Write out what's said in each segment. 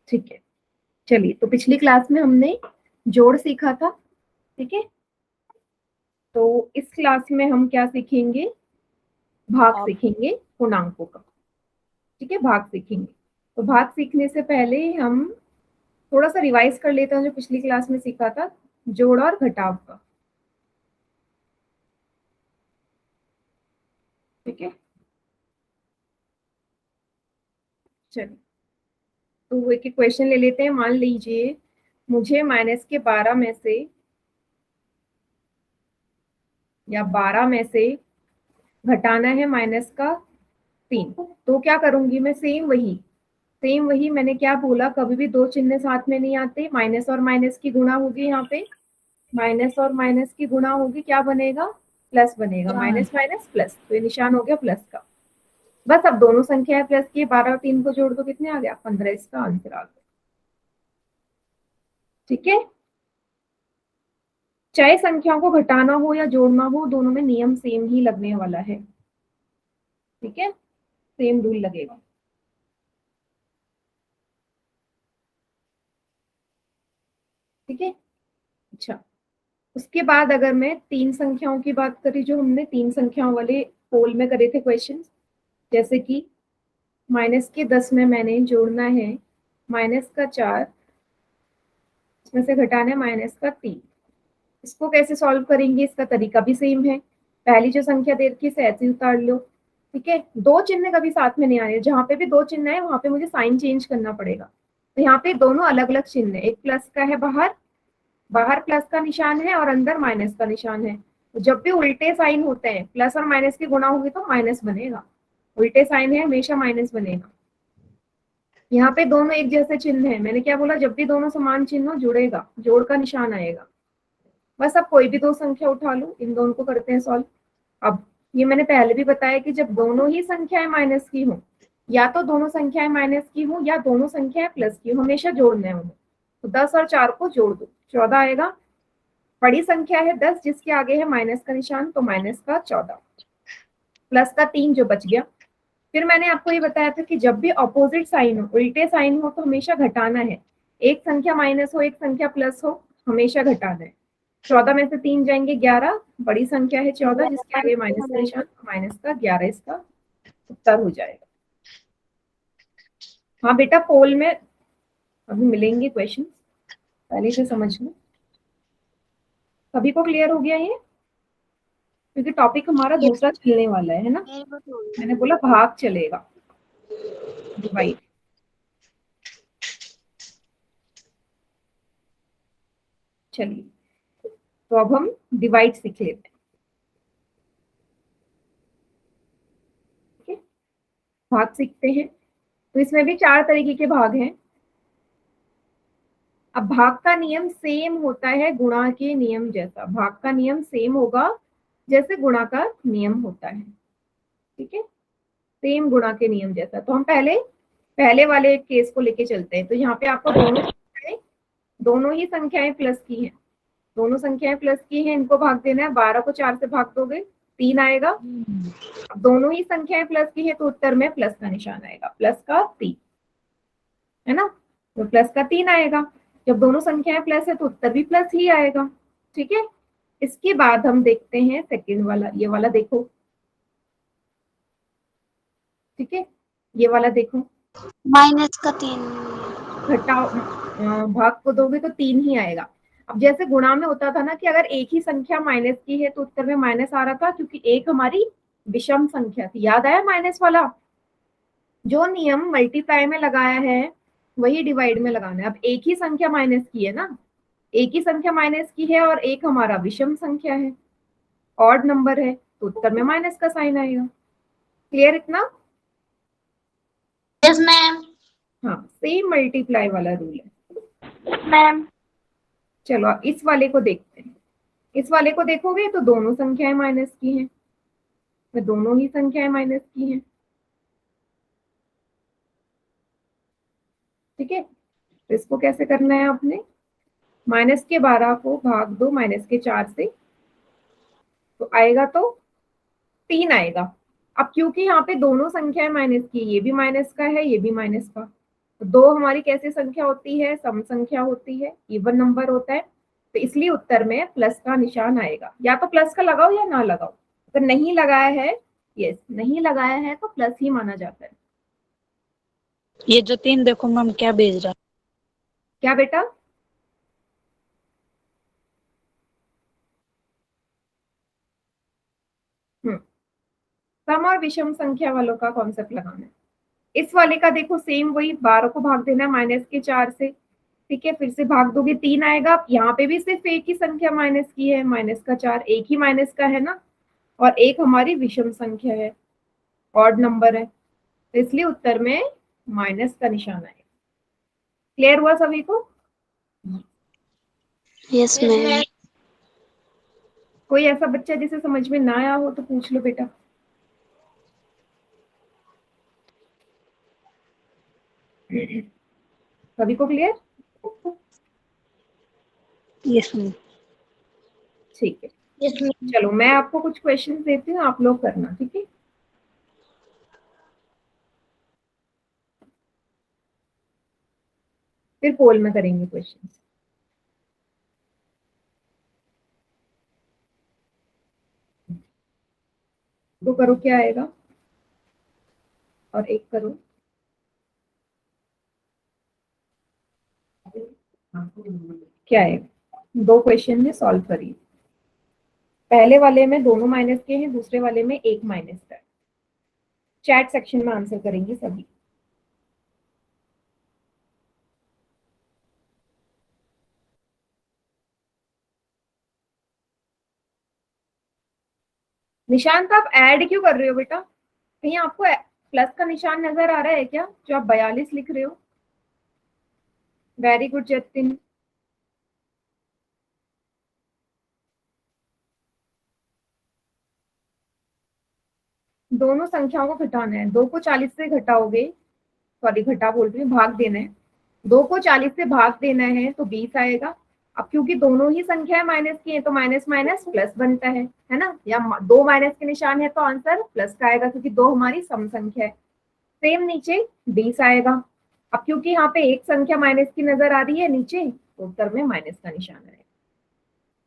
ठीक है, चलिए तो पिछली क्लास में हमने जोड़ सीखा था, ठीक है। तो इस क्लास में हम क्या सीखेंगे, भाग सीखेंगे पूर्णांकों का, ठीक है, भाग सीखेंगे। तो भाग सीखने से पहले हम थोड़ा सा रिवाइज कर लेते हैं जो पिछली क्लास में सीखा था, जोड़ और घटाव का, ठीक है। चलिए तो एक क्वेश्चन ले लेते हैं। मान लीजिए मुझे माइनस के 12 में से या 12 में से घटाना है माइनस का 3, तो क्या करूंगी मैं, सेम वही मैंने क्या बोला, कभी भी दो चिन्ह साथ में नहीं आते, माइनस और माइनस की गुणा होगी, यहाँ पे माइनस और माइनस की गुणा होगी, क्या बनेगा, प्लस बनेगा, माइनस माइनस प्लस, तो ये निशान हो गया प्लस का। बस अब दोनों संख्या है प्लस की, 12 और 3 को जोड़ दो, कितने आ गया, 15, इसका आंसर आ गया, ठीक है। चाहे संख्याओं को घटाना हो या जोड़ना हो, दोनों में नियम सेम ही लगने वाला है, ठीक है, सेम रूल लगेगा। ठीक है, अच्छा, उसके बाद अगर मैं तीन संख्याओं की बात करी, जो हमने तीन संख्याओं वाले पोल में करे थे क्वेश्चन, जैसे कि माइनस के 10 में मैंने जोड़ना है माइनस का 4, इसमें से घटाना है माइनस का 3, इसको कैसे सॉल्व करेंगे, इसका तरीका भी सेम है। पहली जो संख्या दे रखी है इसे ऐसे ही उतार लो, ठीक है। दो चिन्ह कभी साथ में नहीं आ रहे, जहां पे भी दो चिन्ह है वहां पे मुझे साइन चेंज करना पड़ेगा। तो यहाँ पे दोनों अलग अलग चिन्ह है, एक प्लस का है, बाहर बाहर प्लस का निशान है और अंदर माइनस का निशान है। तो जब भी उल्टे साइन होते हैं, प्लस और माइनस की गुणा होगी तो माइनस बनेगा, उल्टे साइन है हमेशा माइनस बनेगा। यहाँ पे दोनों एक जैसे चिन्ह है, मैंने क्या बोला, जब भी दोनों समान चिन्ह हो जुड़ेगा, जोड़ का निशान आएगा। बस अब कोई भी दो संख्या उठा लो, इन दोनों को करते हैं सॉल्व। अब ये मैंने पहले भी बताया कि जब दोनों ही संख्याएं माइनस की हो, या तो दोनों संख्याएं माइनस की हो या दोनों संख्याएं प्लस की हो, हमेशा जोड़ना है उन्हें। तो 10 और 4 को जोड़ दो, 14 आएगा। बड़ी संख्या है 10, जिसके आगे है माइनस का निशान, तो माइनस का 14 प्लस का 3 जो बच गया। फिर मैंने आपको ये बताया था कि जब भी ऑपोजिट साइन हो, उल्टे साइन हो, तो हमेशा घटाना है। एक संख्या माइनस हो एक संख्या प्लस हो, हमेशा घटाना है। 14 में से 3 जाएंगे 11, बड़ी संख्या है 14, जिसके आगे माइनस का निशान, माइनस का 11 इसका उत्तर हो जाएगा। हाँ बेटा, पोल में अभी मिलेंगे क्वेश्चन, पहले से समझ लो। सभी को क्लियर हो गया ये, क्योंकि टॉपिक हमारा दूसरा चलने वाला है ना, मैंने बोला भाग चलेगा, डिवाइड। चलिए तो अब हम डिवाइड सीख लेते हैं, ठीक है, भाग सीखते हैं। तो इसमें भी 4 तरीके के भाग हैं। अब भाग का नियम सेम होता है गुणा के नियम जैसा, भाग का नियम सेम होगा जैसे गुणा का नियम होता है, ठीक है, सेम गुणा के नियम जैसा। तो हम पहले पहले वाले केस को लेके चलते हैं। तो यहाँ पे आपको दोनों ही संख्याएं प्लस की हैं, दोनों संख्याएं प्लस की हैं, इनको भाग देना है। 12 को 4 से भाग दोगे 3 आएगा। अब दोनों ही संख्याएं प्लस की है तो उत्तर में प्लस का निशान आएगा, प्लस का 3, है ना, तो प्लस का 3 आएगा। जब दोनों संख्याएं प्लस है तो उत्तर भी प्लस ही आएगा, ठीक है। इसके बाद हम देखते हैं सेकंड वाला, ये वाला देखो, ठीक है, ये वाला देखो, माइनस का 3, घटाओ, भाग को दोगे तो 3 ही आएगा। अब जैसे गुणा में होता था ना कि अगर एक ही संख्या माइनस की है तो उत्तर में माइनस आ रहा था, क्योंकि एक हमारी विषम संख्या थी, याद आया माइनस वाला, जो नियम मल्टीप्लाई में लगाया है वही डिवाइड में लगाना है। अब एक ही संख्या माइनस की है ना, एक ही संख्या माइनस की है और एक हमारा विषम संख्या है, ऑड नंबर है, तो उत्तर में माइनस का साइन आएगा। क्लियर इतना? Yes ma'am. हाँ, सेम मल्टीप्लाई वाला रूल है मैम चलो इस वाले को देखते हैं। इस वाले को देखोगे तो दोनों संख्याएं माइनस की हैं, तो दोनों ही संख्याएं माइनस की हैं, ठीक है। तो इसको कैसे करना है आपने, माइनस के 12 को भाग दो माइनस के 4 से, तो आएगा तो 3 आएगा। अब क्योंकि यहाँ पे दोनों संख्याएं माइनस की, ये भी माइनस का है ये भी माइनस का, दो हमारी कैसी संख्या होती है, सम संख्या होती है, इवन नंबर होता है, तो इसलिए उत्तर में प्लस का निशान आएगा। या तो प्लस का लगाओ या ना लगाओ, अगर नहीं लगाया है, यस नहीं लगाया है तो प्लस ही माना जाता है। ये जो 3 देखो मैम क्या भेज रहा। क्या बेटा? सम और विषम संख्या वालों का कॉन्सेप्ट लगाना है। इस वाले का देखो सेम वही, 12 को भाग देना है -4 से, ठीक है, फिर से भाग दोगे 3 आएगा। यहाँ पे भी सिर्फ एक ही संख्या माइनस की है, -4, एक ही माइनस का है ना, और एक हमारी विषम संख्या है, ऑड नंबर है, तो इसलिए उत्तर में माइनस का निशान आएगा। क्लियर हुआ सभी को? Yes ma'am. कोई ऐसा बच्चा जिसे समझ में ना आया हो तो पूछ लो बेटा। सभी को क्लियर? Yes ma'am. ठीक है, यस मैम। चलो मैं आपको कुछ क्वेश्चंस देती हूँ, आप लोग करना, ठीक है। फिर पोल में करेंगे क्वेश्चंस। तो करो क्या आएगा, और एक करो। क्या आएगा? दो क्वेश्चन में सॉल्व करिए। पहले वाले में दोनों माइनस के हैं, दूसरे वाले में एक माइनस का है। चैट सेक्शन में आंसर करेंगे सभी। निशांत आप ऐड क्यों कर रहे हो बेटा? कहीं आपको प्लस का निशान नजर आ रहा है क्या, जो आप 42 लिख रहे हो? Very good Jatin. दोनों संख्याओं को घटाना है, 2 को 40 से घटाओगे, सॉरी घटा बोल रही हूँ, भाग देना है। 2 को 40 से भाग देना है तो 20 आएगा। अब क्योंकि दोनों ही संख्याएं माइनस की हैं तो माइनस माइनस प्लस बनता है ना, या दो माइनस के निशान है तो आंसर प्लस का आएगा, क्योंकि दो हमारी सम संख्या है। सेम नीचे 20 आएगा। अब क्योंकि यहाँ पे एक संख्या माइनस की नजर आ रही है नीचे, तो उत्तर में माइनस का निशान आएगा।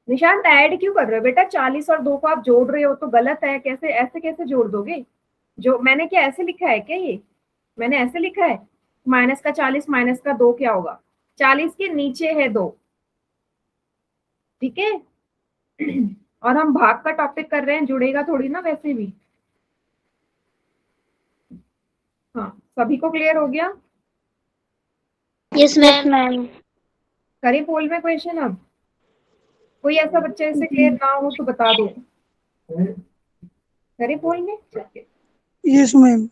निशांत ऐड क्यों कर रहे हो बेटा? 40 और 2 को आप जोड़ रहे हो तो गलत है, कैसे ऐसे कैसे जोड़ दोगे? जो मैंने क्या ऐसे लिखा है क्या? ये मैंने ऐसे लिखा है, -40 -2 क्या होगा? 40 के नीचे है 2, ठीक है। और हम भाग का टॉपिक कर रहे हैं, जुड़ेगा थोड़ी ना वैसे भी। हाँ, सभी को क्लियर हो गया? Yes ma'am. करें पोल में क्वेश्चन अब? कोई ऐसा बच्चा जिसे क्लियर ना हो तो बता दो। करें पोल में? Yes ma'am.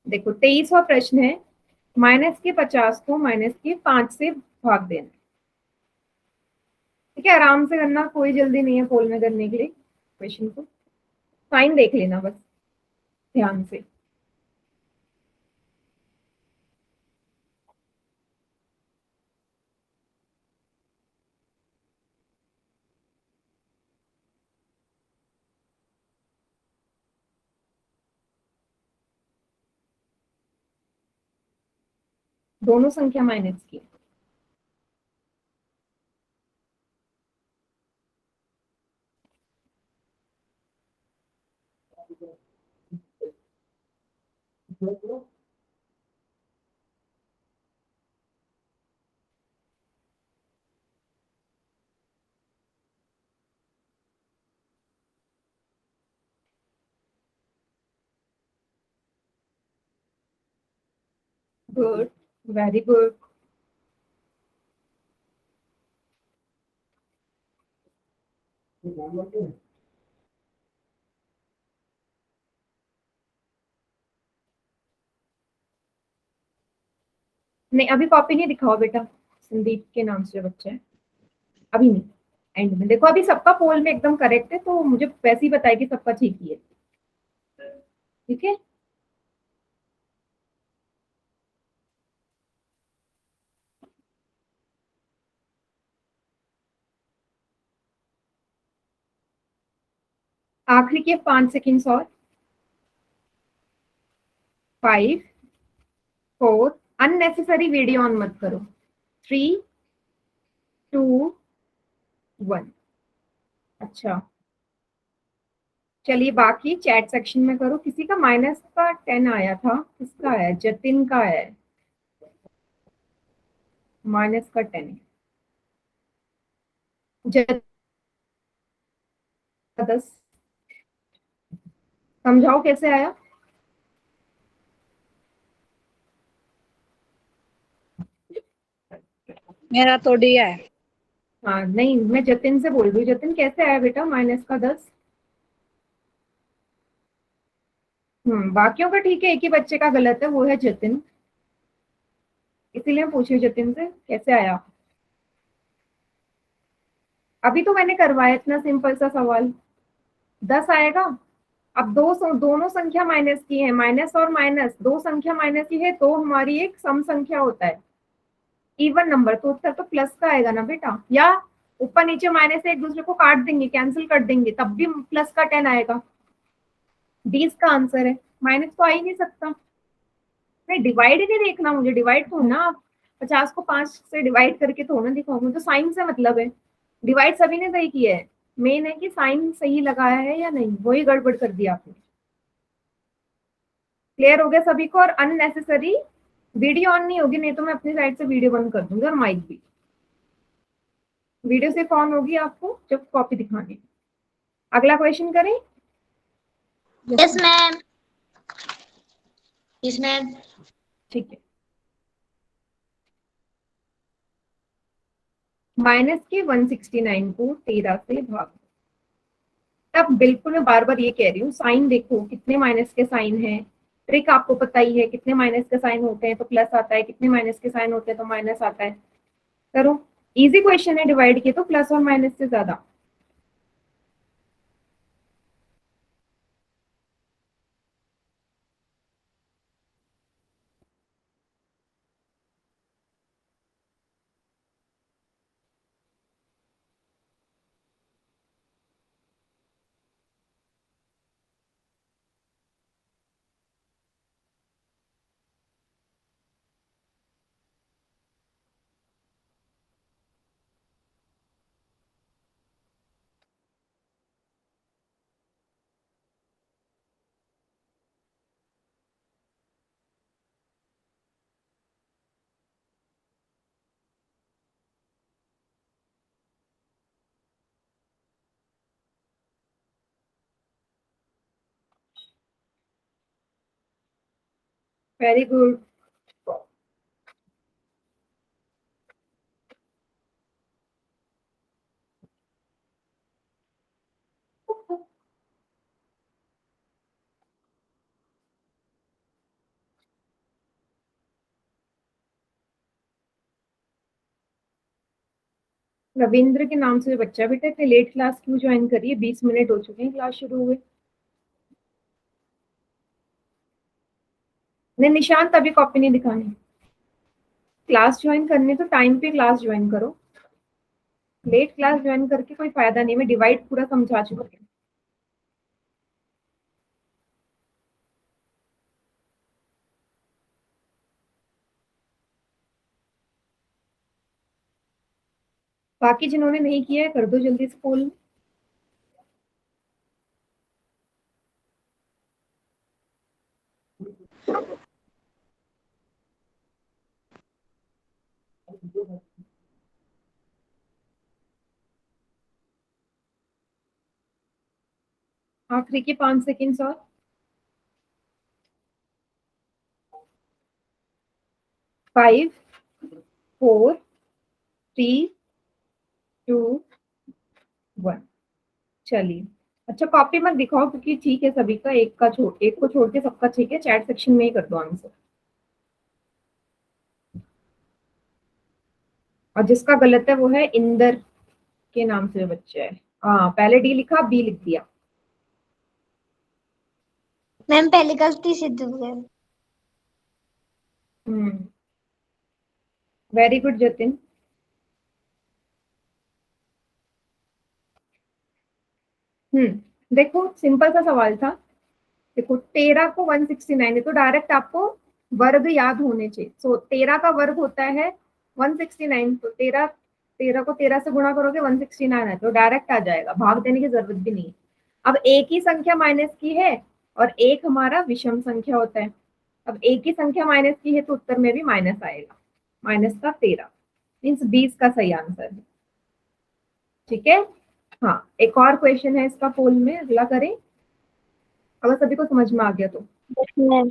देखो 23वां प्रश्न है, -50 को -5 से भाग देना। ठीक है, आराम से करना, कोई जल्दी नहीं है पोल में करने के लिए क्वेश्चन को। साइन देख लेना बस ध्यान से। दोनों संख्या माइनस की। Good, very good. नहीं अभी कॉपी नहीं दिखाओ बेटा, संदीप के नाम से जो बच्चा है, अभी नहीं, एंड में देखो। अभी सबका पोल में एकदम करेक्ट है तो मुझे वैसे ही बताए कि सबका ठीक ही है, ठीक है। आखिरी के 5 सेकेंड्स और 5 4, अननेसेसरी वीडियो ऑन मत करो। 3, 2, 1। अच्छा, चलिए बाकी चैट सेक्शन में करो। किसी का -10 आया था, किसका है? जतिन का है, -10। 10 समझाओ कैसे आया। मेरा तो दिया है। हाँ नहीं, मैं जतिन से बोल रही हूँ। जतिन कैसे आया बेटा -10? बाकियों का ठीक है, एक ही बच्चे का गलत है, वो है जतिन। इसीलिए पूछी जतिन से कैसे आया। अभी तो मैंने करवाया इतना सिंपल सा सवाल। 10 आएगा। अब दोनों संख्या माइनस की है, माइनस और माइनस दो संख्या माइनस की है तो हमारी एक सम संख्या होता है, इवन नंबर, तो उत्तर तो प्लस का आएगा ना बेटा। या ऊपर नीचे माइनस से एक दूसरे को काट देंगे, कैंसिल कर देंगे, तब भी +10 आएगा। डी इसका आंसर है। माइनस तो आ ही नहीं सकता। नहीं, डिवाइड ही नहीं देखना मुझे, डिवाइड तो ना आप 50 को 5 से डिवाइड करके तो ना दिखाओ, मुझे तो साइन से मतलब है। डिवाइड सभी ने सही किया है, मेन है कि साइन सही लगाया है या नहीं, वही गड़बड़ कर दिया आपने। क्लियर हो गया सभी को? और अननेसेसरी वीडियो ऑन नहीं होगी, नहीं तो मैं अपनी साइड से वीडियो बंद कर दूंगी, और माइक भी। वीडियो सिर्फ ऑन होगी आपको जब कॉपी दिखानी है। अगला क्वेश्चन करें। Yes ma'am. Yes ma'am. ठीक है। -169 को 13 से भाग। अब बिल्कुल मैं बार बार ये कह रही हूँ, साइन देखो कितने माइनस के साइन है। ट्रिक आपको पता ही है, कितने माइनस के साइन होते हैं तो प्लस आता है, कितने माइनस के साइन होते हैं तो माइनस आता है। करो, इजी क्वेश्चन है, डिवाइड किए तो प्लस और माइनस से ज्यादा। Very good. रविंद्र के नाम से जो बच्चा बेटा, इतने लेट क्लास क्यों ज्वाइन करिए? 20 मिनट हो चुके हैं क्लास शुरू हुए। नहीं निशांत, अभी कॉपी नहीं दिखानी। क्लास ज्वाइन करनी तो टाइम पे क्लास ज्वाइन करो। लेट क्लास ज्वाइन करके कोई फायदा नहीं। मैं डिवाइड पूरा समझा चुकी हूँ। बाकी जिन्होंने नहीं किया है कर दो जल्दी से पोल। आखिरी के 5 सेकेंड्स और। 5, 4, 3, 2, 1। चलिए, अच्छा कॉपी मत दिखाओ क्योंकि ठीक है सभी का, एक को छोड़ के सबका ठीक है। चैट सेक्शन में ही कर दो आंसर। और जिसका गलत है वो है इंदर के नाम से जो बच्चा है। हाँ, पहले डी लिखा, बी लिख दिया। मैम पहली गलती से हो गया। Very good Jatin. देखो सिंपल सा सवाल था। देखो 13 को 169 है तो डायरेक्ट आपको वर्ग याद होने चाहिए। सो 13 का वर्ग होता है 169, तो 13 को 13 से गुणा करोगे 169 है, तो डायरेक्ट आ जाएगा, भाग देने की जरूरत भी नहीं है। अब एक ही संख्या माइनस की है और एक हमारा विषम संख्या होता है। अब एक ही संख्या माइनस की है तो उत्तर में भी माइनस आएगा, माइनस का 13 मीन्स 20 का सही आंसर है। ठीक है, हाँ एक और क्वेश्चन है इसका पोल में, अगला करें। अगर सभी को समझ में आ गया तो यस मैम,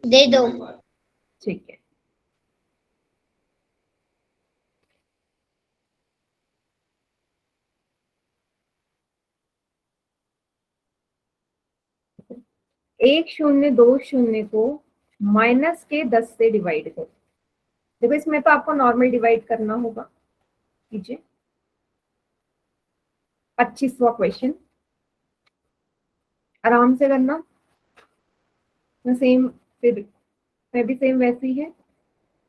दे दो। ठीक है। एक शून्य दो शून्य को माइनस के 10 से डिवाइड करो। देखो इसमें तो आपको नॉर्मल डिवाइड करना होगा, कीजिए। 25वां क्वेश्चन, आराम से करना। सेम फिर मैं भी सेम वैसी है,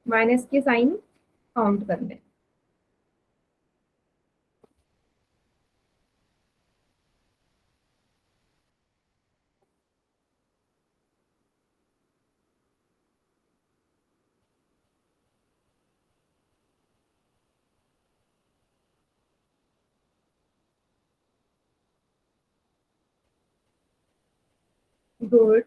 माइनस के साइन काउंट करने। गुड,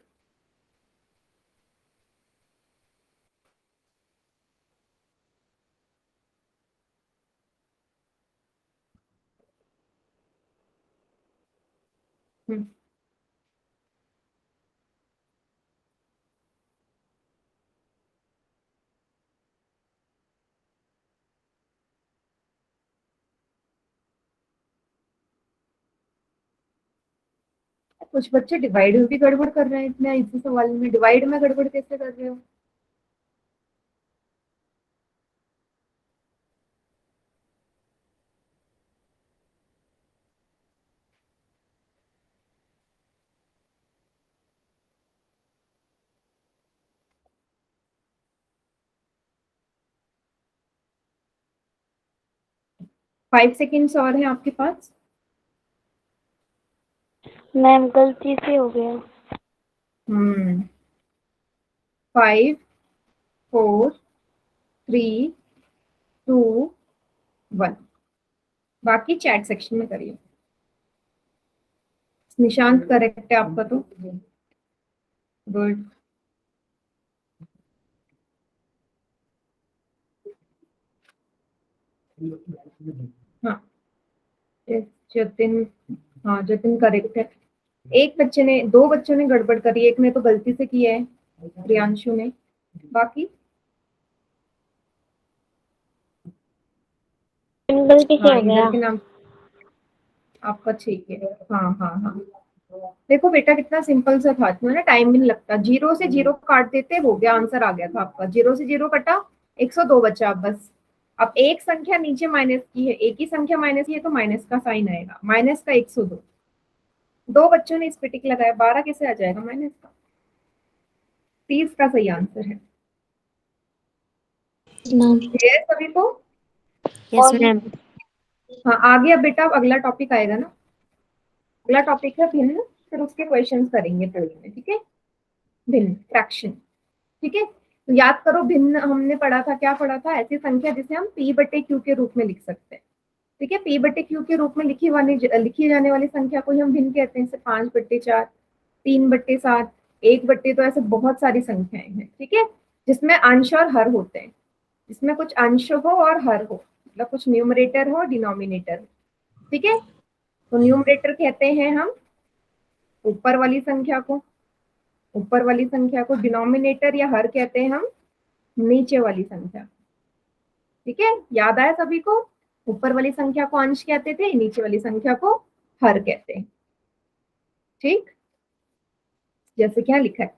कुछ बच्चे डिवाइड में भी गड़बड़ कर रहे हैं, इतना इसी सवाल में डिवाइड में गड़बड़ कैसे कर रहे हो? फाइव सेकेंड्स और है आपके पास। मैम गलती से हो गया। 5 4 3 2 1। बाकी चैट सेक्शन में करिए। निशांत करेक्ट है आपका तो गुड। हाँ जतिन, हाँ जतिन करेक्ट है। एक बच्चे ने, दो बच्चों ने गड़बड़ करी, एक ने तो गलती से किया है, प्रियांशु ने। बाकी गलती से हाँ हो गया। इधर के नाम आपका ठीक है। हाँ हाँ हाँ, देखो बेटा कितना सिंपल सा था, इसमें ना टाइम भी नहीं लगता। 0 से 0 काट देते, हो गया, आंसर आ गया था आपका। 0 से 0 कटा, 102 बचा अब बस। अब एक संख्या नीचे माइनस की है, एक ही संख्या माइनस की है तो माइनस का साइन आएगा, माइनस का 102। दो बच्चों ने इस पे टिक लगाया, 12 कैसे आ जाएगा माइनस का? 30 का सही आंसर है। क्लियर सभी को? Yes ma'am. हाँ आगे अब बेटा अगला टॉपिक आएगा ना, अगला टॉपिक है भिन्न, फिर उसके क्वेश्चंस करेंगे थोड़ी में, ठीक है। भिन्न फ्रैक्शन, ठीक है। तो याद करो भिन्न हमने पढ़ा था, क्या पढ़ा था? ऐसी संख्या जिसे हम p बटे q के रूप में लिख सकते हैं, ठीक है। p बटे q के रूप में लिखी जाने वाली संख्या को ही हम भिन्न कहते हैं। जैसे 5/4, 3/7, 1/, तो ऐसे बहुत सारी संख्याएं हैं, ठीक है, जिसमें अंश और हर होते हैं। जिसमें कुछ अंश हो और हर हो, मतलब कुछ न्यूमरेटर हो डिनोमिनेटर हो, ठीक है। तो न्यूमरेटर कहते हैं हम ऊपर वाली संख्या को, ऊपर वाली संख्या को डिनोमिनेटर या हर कहते हैं हम नीचे वाली संख्या, ठीक है। याद आया सभी को? ऊपर वाली संख्या को अंश कहते थे, नीचे वाली संख्या को हर कहते हैं, ठीक। जैसे क्या लिखा है,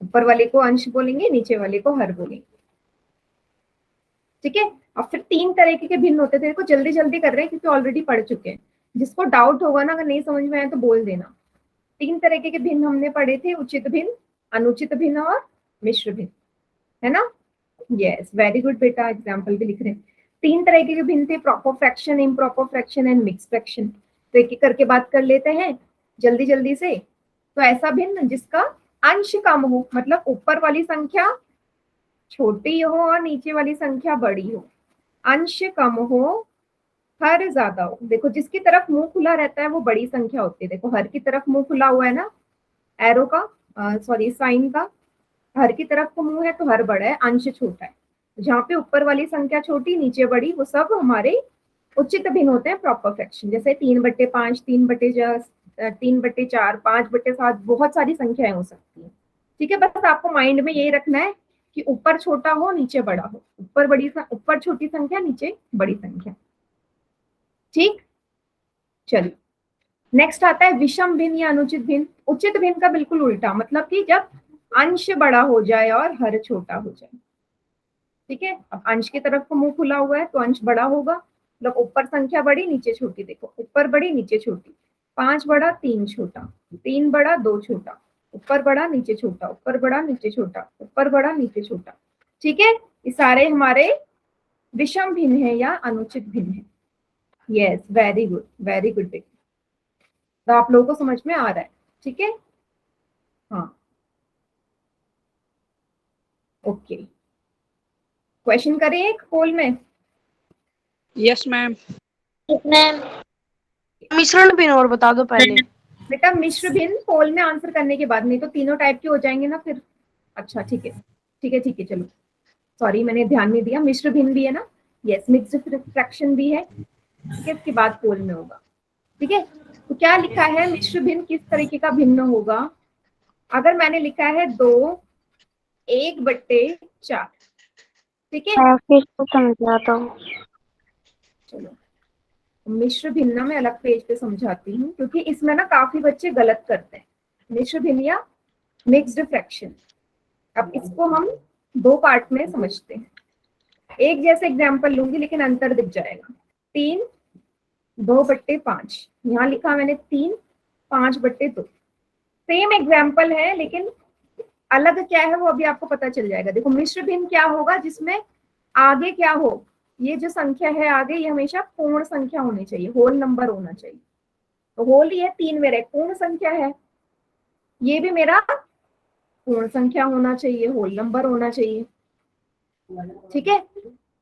ऊपर वाले को अंश बोलेंगे, नीचे वाले को हर बोलेंगे, ठीक है। और फिर तीन तरीके के भिन्न होते थे। देखो जल्दी जल्दी कर रहे हैं क्योंकि ऑलरेडी पढ़ चुके हैं। जिसको डाउट होगा ना, अगर नहीं समझ में आया तो बोल देना। तीन तरीके के भिन्न हमने पढ़े थे, उचित भिन्न, अनुचित भिन्न और मिश्र भिन्न, है ना? यस वेरी गुड बेटा, एग्जाम्पल भी लिख रहे हैं। तीन तरह के भिन्न थे, proper fraction, improper fraction and mix fraction. तो एक एक करके बात कर लेते हैं जल्दी जल्दी से। तो ऐसा भिन्न जिसका अंश कम हो, मतलब ऊपर वाली संख्या छोटी हो और नीचे वाली संख्या बड़ी हो। अंश कम हो, हर ज्यादा हो। देखो जिसकी तरफ मुंह खुला रहता है वो बड़ी संख्या होती है। देखो हर की तरफ मुंह खुला हुआ है ना, एरो का, सॉरी साइन का, हर की तरफ को मुंह है तो हर बड़ा है, अंश छोटा है। जहाँ पे ऊपर वाली संख्या छोटी नीचे बड़ी, वो सब हमारे उचित भिन्न होते हैं, प्रॉपर फ्रैक्शन। जैसे 3/5, 3/4, 3/4, 5/7, बहुत सारी संख्याएं हो सकती है। ठीक है, बस आपको माइंड में यही रखना है कि ऊपर छोटा हो नीचे बड़ा हो, ऊपर छोटी संख्या नीचे बड़ी संख्या। ठीक, चलिए नेक्स्ट आता है विषम भिन्न या अनुचित भिन्न। उचित भिन्न का बिल्कुल उल्टा, मतलब कि जब अंश बड़ा हो जाए और हर छोटा हो जाए। ठीक है, अब अंश की तरफ को मुंह खुला हुआ है तो अंश बड़ा होगा, मतलब ऊपर संख्या बड़ी नीचे छोटी। देखो ऊपर बड़ी नीचे छोटी, 5 बड़ा 3 छोटा, 3 बड़ा 2 छोटा, ऊपर बड़ा नीचे छोटा, ऊपर बड़ा नीचे छोटा, ऊपर बड़ा नीचे छोटा। ठीक है, ये सारे हमारे विषम भिन्न है या अनुचित भिन्न है। Yes, very good, very good बेटा, तो आप लोगों को समझ में आ रहा है। ठीक है, हाँ, ओके। क्वेश्चन करें एक पोल में। Yes ma'am. मैम मिश्रण भिन्न और बता दो पहले। बेटा मिश्र भिन्न पोल में आंसर करने के बाद, नहीं तो तीनों टाइप के हो जाएंगे ना फिर। अच्छा ठीक है, ठीक है, ठीक है, चलो सॉरी मैंने ध्यान नहीं दिया। मिश्र भिन्न भी है ना, यस, मिक्स्ड फ्रैक्शन भी है। ठीक है, इसके बाद पोल में होगा। ठीक है, तो क्या लिखा है, मिश्र भिन्न किस तरीके का भिन्न होगा। अगर मैंने लिखा है 2 1/4, ठीक है, फिर से समझा दो। चलो मिश्र भिन्न ना मैं अलग पेज पे समझाती हूँ, क्योंकि इसमें ना काफी बच्चे गलत करते हैं। मिश्र भिन्न या मिक्स्ड फ्रैक्शन, अब इसको हम 2 पार्ट में समझते हैं। एक जैसे एग्जांपल लूंगी लेकिन अंतर दिख जाएगा। 3 2/5, यहाँ लिखा मैंने 3 5/2। सेम एग्जाम्पल है लेकिन अलग क्या है वो अभी आपको पता चल जाएगा। देखो मिश्र भिन्न क्या होगा, जिसमें आगे क्या हो, ये जो संख्या है आगे, ये हमेशा पूर्ण संख्या होनी चाहिए, होल नंबर होना चाहिए। तो होल ही है, 3 मेरा एक पूर्ण संख्या है, ये भी मेरा पूर्ण संख्या होना चाहिए, होल नंबर होना चाहिए। ठीक है,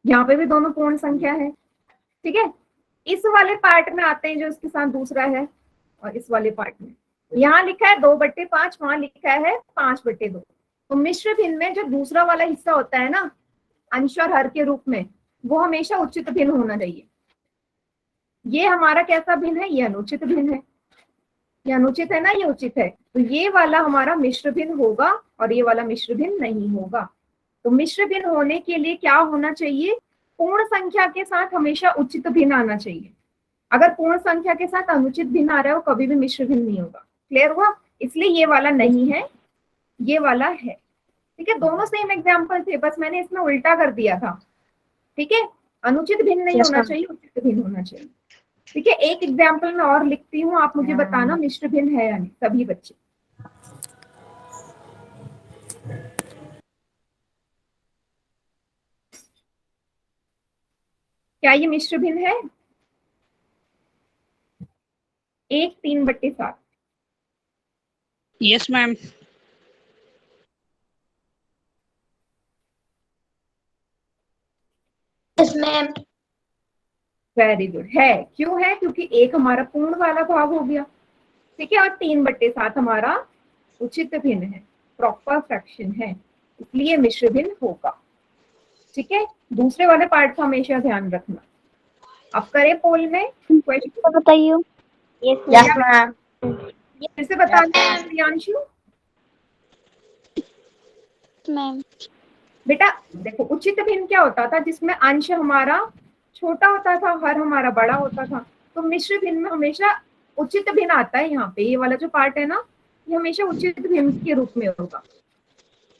यहाँ पे भी दोनों पूर्ण संख्या है। ठीक है, इस वाले पार्ट में आते हैं जो इसके साथ दूसरा है, और इस वाले पार्ट में यहाँ लिखा है 2/5, वहां लिखा है 5/2। तो मिश्र भिन्न में जो दूसरा वाला हिस्सा होता है ना, अंश और हर के रूप में, वो हमेशा उचित भिन्न होना चाहिए। ये हमारा कैसा भिन्न है, ये अनुचित भिन्न है। ये अनुचित है ना, ये उचित है, तो ये वाला हमारा मिश्र भिन्न होगा और ये वाला मिश्र भिन्न नहीं होगा। तो मिश्र भिन्न होने के लिए क्या होना चाहिए, पूर्ण संख्या के साथ हमेशा उचित भिन्न आना चाहिए। अगर पूर्ण संख्या के साथ अनुचित भिन्न आ रहा है वो कभी भी मिश्र भिन्न नहीं होगा। क्लियर हुआ, इसलिए ये वाला नहीं है, ये वाला है। ठीक है, दोनों सेम एग्जाम्पल थे, बस मैंने इसमें उल्टा कर दिया था। ठीक है, अनुचित भिन्न नहीं होना चाहिए, उचित भिन्न होना चाहिए। ठीक है, एक एग्जाम्पल मैं और लिखती हूँ, आप मुझे बताना मिश्र भिन्न है या नहीं, सभी बच्चे। क्या ये मिश्र भिन्न है, 1 3/7। Yes ma'am. Yes ma'am. Very good, है। क्यों है, क्योंकि 1 हमारा पूर्ण वाला भाग हो गया। ठीक है, और 3/7 हमारा उचित भिन्न है, प्रॉपर फ्रैक्शन है, इसलिए मिश्र भिन्न होगा। ठीक है, दूसरे वाले पार्ट का हमेशा ध्यान रखना। अब करें पोल में क्वेश्चन, बताइए। Yes ma'am. फिर से बताना प्रियांशु। मैम बेटा देखो उचित भिन्न क्या होता था, जिसमें अंश हमारा छोटा होता था, हर हमारा बड़ा होता था। तो मिश्र भिन्न में हमेशा उचित भिन्न आता है। यहाँ पे ये वाला जो पार्ट है ना, ये हमेशा उचित भिन्न के रूप में होगा।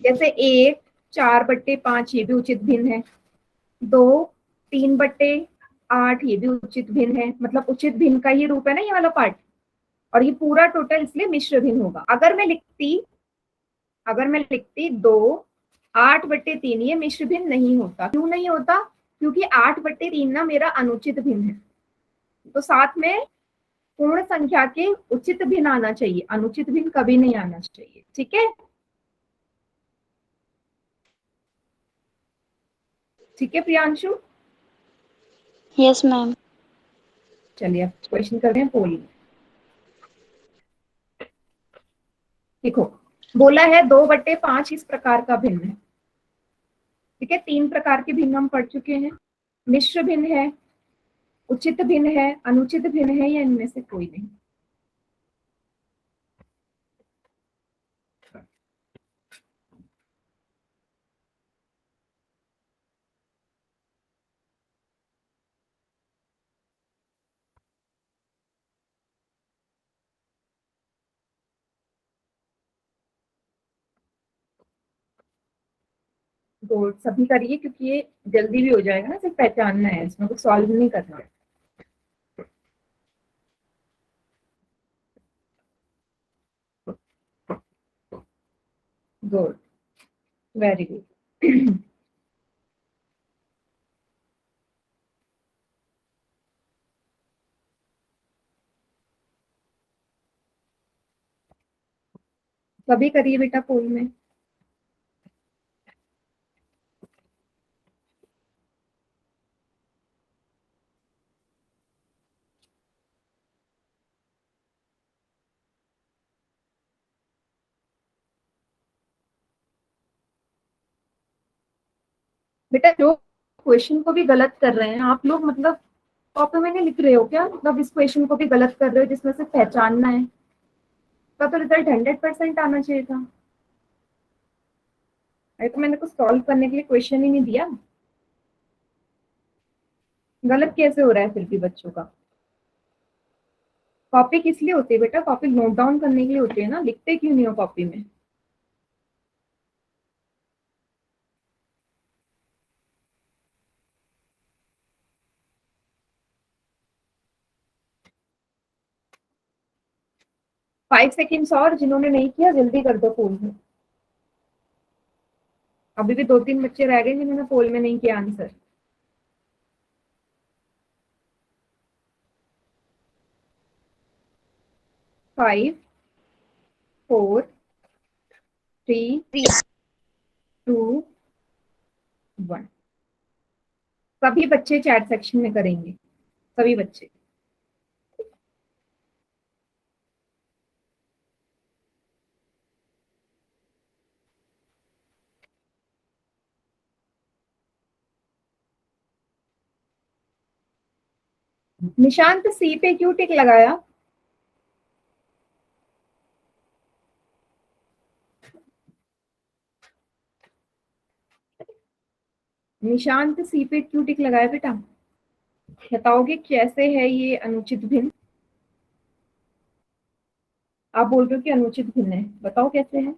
जैसे 1 4/5 ये भी उचित भिन्न है, 2 3/8 ये भी उचित भिन्न है, मतलब उचित भिन्न का ही रूप है ना ये वाला पार्ट, और ये पूरा टोटल इसलिए मिश्र भिन्न होगा। अगर मैं लिखती 2 8/3, ये मिश्र भिन्न नहीं होता। क्यों नहीं होता, क्योंकि 8/3 ना मेरा अनुचित भिन्न है, तो साथ में पूर्ण संख्या के उचित भिन्न आना चाहिए, अनुचित भिन्न कभी नहीं आना चाहिए। ठीक है, ठीक है प्रियांशु, यस मैम। चलिए अब क्वेश्चन कर रहे हैं पोल में। देखो, बोला है 2/5 इस प्रकार का भिन्न है। ठीक है, 3 प्रकार के भिन्न हम पढ़ चुके हैं। मिश्र भिन्न है, उचित भिन्न है, अनुचित भिन्न है, या इनमें से कोई नहीं। तो सभी करिए, क्योंकि ये जल्दी भी हो जाएगा ना, सिर्फ पहचानना है, इसमें कुछ सॉल्व नहीं करना है। Good, very good. सभी करिए बेटा पोल में। बेटा जो क्वेश्चन को भी गलत कर रहे हैं आप लोग, मतलब कॉपी में नहीं लिख रहे हो क्या? मतलब इस क्वेश्चन को भी गलत कर रहे हो जिसमें से पहचानना है, का तो रिजल्ट 100% आना चाहिए था। अरे तो मैंने कुछ सॉल्व करने के लिए क्वेश्चन ही नहीं दिया। गलत कैसे हो रहा है फिर भी बच्चों का? कॉपी किस लिए होती है बेटा? कॉपी नोट डाउन करने के लिए होती है ना, लिखते क्यों नहीं हो कॉपी में? फाइव सेकेंड्स और, जिन्होंने नहीं किया जल्दी कर दो पोल में। अभी भी 2-3 बच्चे रह गए जिन्होंने पोल में नहीं किया आंसर। 5, 4, 3, 2, 1। सभी बच्चे चैट सेक्शन में करेंगे, सभी बच्चे। निशांत सी पे क्यों टिक लगाया? निशांत सी पे क्यों टिक लगाया बेटा? बताओगे कैसे है ये अनुचित भिन्न? आप बोल रहे हो कि अनुचित भिन्न है, बताओ कैसे है।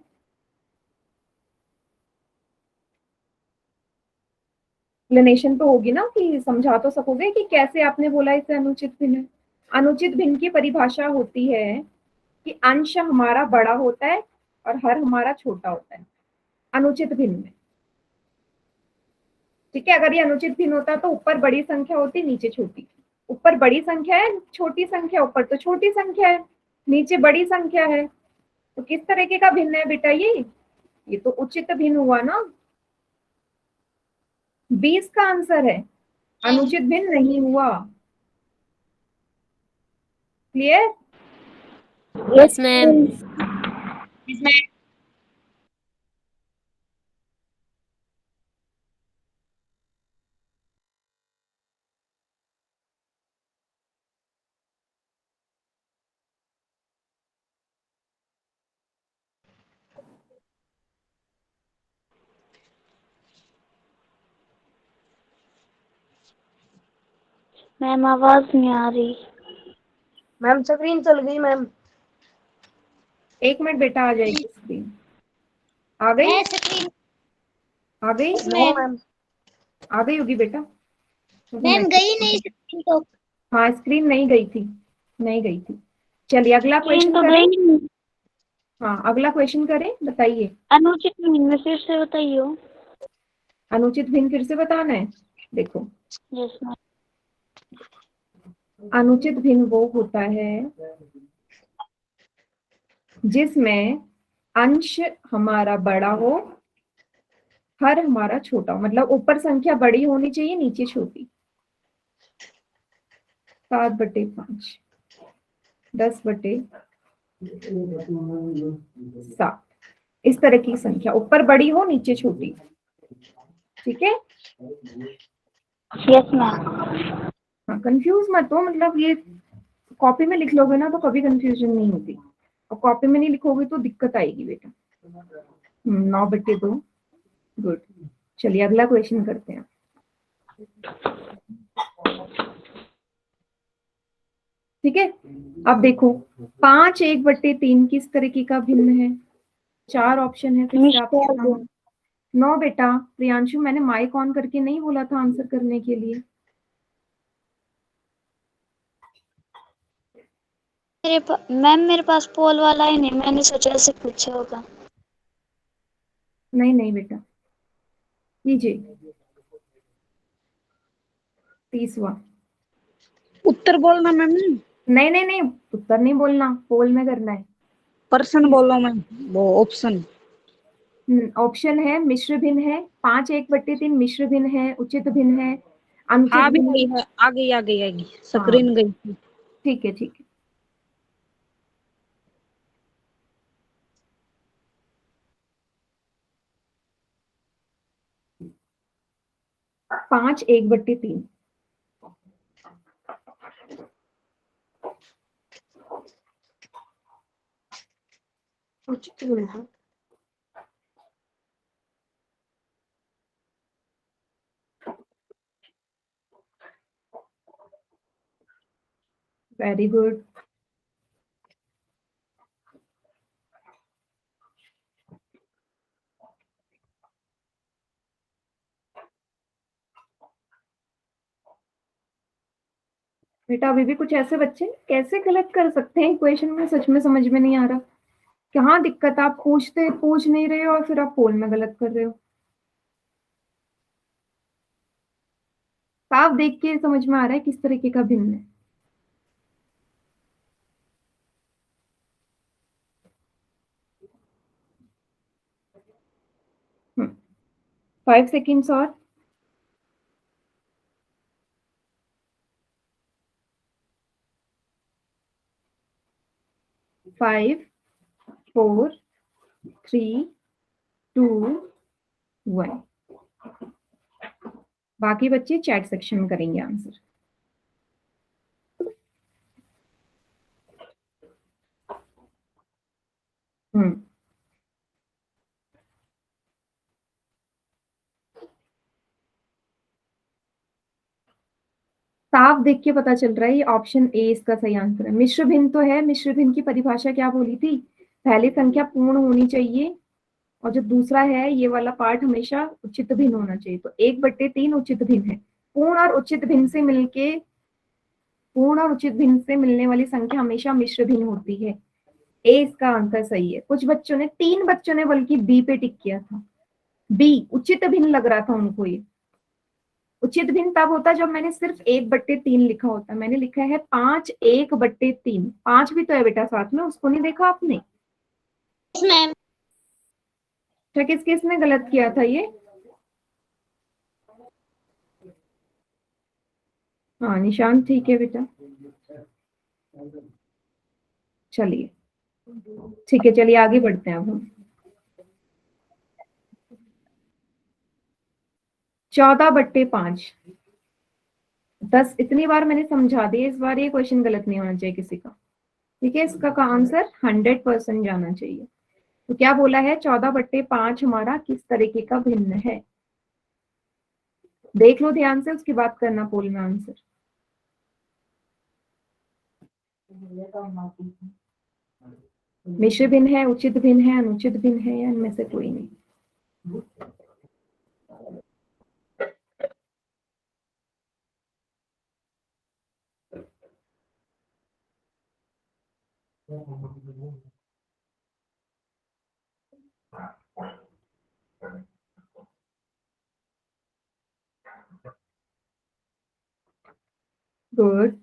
एक्सप्लेनेशन तो होगी ना, कि समझा तो सकोगे कि कैसे आपने बोला इसे अनुचित भिन्न है। अनुचित भिन्न की परिभाषा होती है कि अंश हमारा बड़ा होता है और हर हमारा छोटा होता है अनुचित भिन्न में। ठीक है, अगर ये अनुचित भिन्न होता तो ऊपर बड़ी संख्या होती, नीचे छोटी। ऊपर बड़ी संख्या है, छोटी संख्या, ऊपर तो छोटी संख्या है, नीचे बड़ी संख्या है। तो किस तरीके का भिन्न है बेटा ये तो उचित भिन्न हुआ ना। 20 का आंसर है, अनुचित भिन्न नहीं हुआ। क्लियर? Yes ma'am. मैम आवाज नहीं आ रही। मैम स्क्रीन चल गई मैम। 1 मिनट बेटा, आ जाएगी स्क्रीन। आ गई? आ गई? No ma'am. आ गई होगी बेटा। मैम गई नहीं स्क्रीन तो। हाँ, स्क्रीन नहीं गई थी, नहीं गई थी। चलिए अगला स्क्रीन क्वेश्चन तो करें। गई नहीं। हाँ, अगला क्वेश्चन करें, बताइए। अनुचित भिन्न में फिर से बताइए। अनुचित भिन्न फिर से बताना है। देखो, यस मैम। अनुचित भिन्न वो होता है जिसमें अंश हमारा बड़ा हो हर हमारा छोटा हो, मतलब ऊपर संख्या बड़ी होनी चाहिए, नीचे छोटी। 7/5, 10/7, इस तरह की संख्या ऊपर बड़ी हो नीचे छोटी। ठीक है, यस मैम। हाँ कंफ्यूज मत हो, मतलब ये कॉपी में लिख लोगे ना तो कभी कंफ्यूजन नहीं होती, और कॉपी में नहीं लिखोगे तो दिक्कत आएगी बेटा। 9/2, गुड। चलिए अगला क्वेश्चन करते हैं। ठीक है, अब देखो 5/1/3 किस तरीके का भिन्न है। 4 ऑप्शन है, फिर से आपके मिस्टर सामने। 9 बेटा, प्रियांशु मैंने माइक ऑन करके नहीं बोला था आंसर करने के लिए। मैम मेरे पास पोल वाला ही नहीं, मैंने सोचा से पूछा होगा। नहीं नहीं बेटा, लीजिए 30वां। उत्तर बोलना मैम, नहीं नहीं नहीं, उत्तर नहीं बोलना, पोल में करना है। पर्सन बोलो मैम, वो ऑप्शन। ऑप्शन है मिश्र भिन्न है, 5/1/3 मिश्र भिन्न है, उचित भिन्न है, अनुचित हाँ भी भिन्न आई है। है, आ गई आ गई, हाँ स्क्रीन गई थी। ठीक है ठीक है। 5/1/3। उचित भिन्न है। Very good. बेटा अभी भी कुछ ऐसे बच्चे कैसे गलत कर सकते हैं इक्वेशन में, सच में समझ में नहीं आ रहा। कहाँ दिक्कत, आप पूछ नहीं रहे हो और फिर आप पोल में गलत कर रहे हो। साफ देख के समझ में आ रहा है किस तरीके का भिन्न है। 5 सेकेंड्स और। 5, 4, 3, 2, 1। बाकी बच्चे चैट सेक्शन में करेंगे आंसर। हम्म, साफ देख के पता चल रहा है ये ऑप्शन ए इसका सही आंसर है। मिश्र भिन्न तो है, मिश्र भिन्न की परिभाषा क्या बोली थी, पहली संख्या पूर्ण होनी चाहिए, और जो दूसरा है ये वाला पार्ट हमेशा उचित भिन्न होना चाहिए। तो 1/3 उचित भिन्न है। पूर्ण और उचित भिन्न से मिलके, पूर्ण और उचित भिन्न से मिलने वाली संख्या हमेशा मिश्र भिन्न होती है। ए इसका आंसर सही है। कुछ बच्चों ने, 3 बच्चों ने बल्कि बी पे टिक किया था। बी उचित भिन्न लग रहा था उनको ये। उचित भिन्न तब होता जब मैंने सिर्फ 1/3 लिखा होता। मैंने लिखा है 5/1/3, 5 भी तो है बेटा साथ में, उसको नहीं देखा आपने। मैम अच्छा किस किसने गलत किया था ये। हाँ निशान ठीक है बेटा। चलिए ठीक है, चलिए आगे बढ़ते हैं अब हम। 14/5, 10। इतनी बार मैंने समझा दिया, इस बार ये क्वेश्चन गलत नहीं होना चाहिए किसी का। ठीक है, इसका का आंसर 100% जाना चाहिए। तो क्या बोला है, 14/5 हमारा किस तरीके का भिन्न है। देख लो ध्यान से, उसके बाद करना पोल में आंसर। मिश्र भिन्न है, उचित भिन्न है, अनुचित भिन्न है, या इनमें से कोई नहीं। गुड।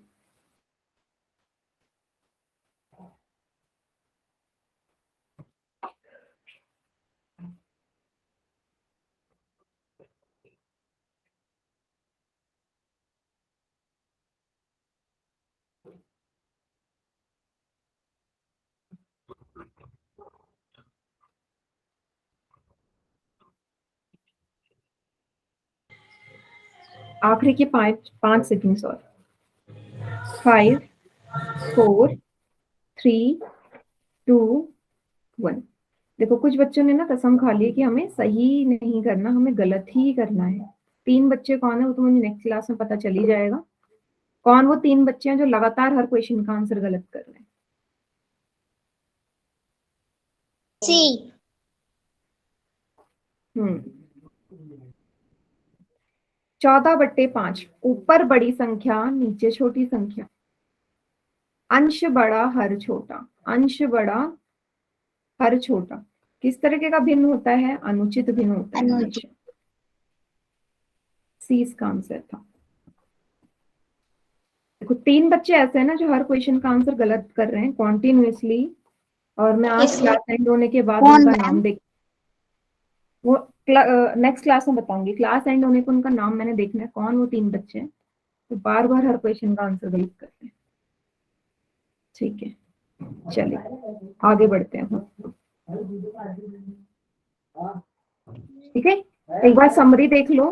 आखिरी के 5 सेकेंड्स और 5 4 3 2 1। देखो कुछ बच्चों ने ना कसम खा ली कि हमें सही नहीं करना, हमें गलत ही करना है। 3 बच्चे कौन है वो तो मुझे नेक्स्ट क्लास में पता चल ही जाएगा। कौन वो 3 बच्चे हैं जो लगातार हर क्वेश्चन का आंसर गलत कर रहे हैं? सी। 14/5, ऊपर बड़ी संख्या नीचे छोटी संख्या, अंश बड़ा हर छोटा, अंश बड़ा हर छोटा किस तरीके का भिन्न होता है? अनुचित भिन्न होता है हमेशा। सी इसका आंसर था। देखो 3 बच्चे ऐसे हैं ना जो हर क्वेश्चन का आंसर गलत कर रहे हैं कॉन्टिन्यूसली, और मैं आज क्लास एंड होने के बाद उनका नाम देख, वो नेक्स्ट क्लास में बताऊंगी। क्लास एंड होने पर उनका नाम मैंने देखना है कौन वो 3 बच्चे हैं तो बार बार हर क्वेश्चन का आंसर गलत करते हैं। ठीक है, चलिए आगे बढ़ते हैं। ठीक है, एक बार समरी देख लो,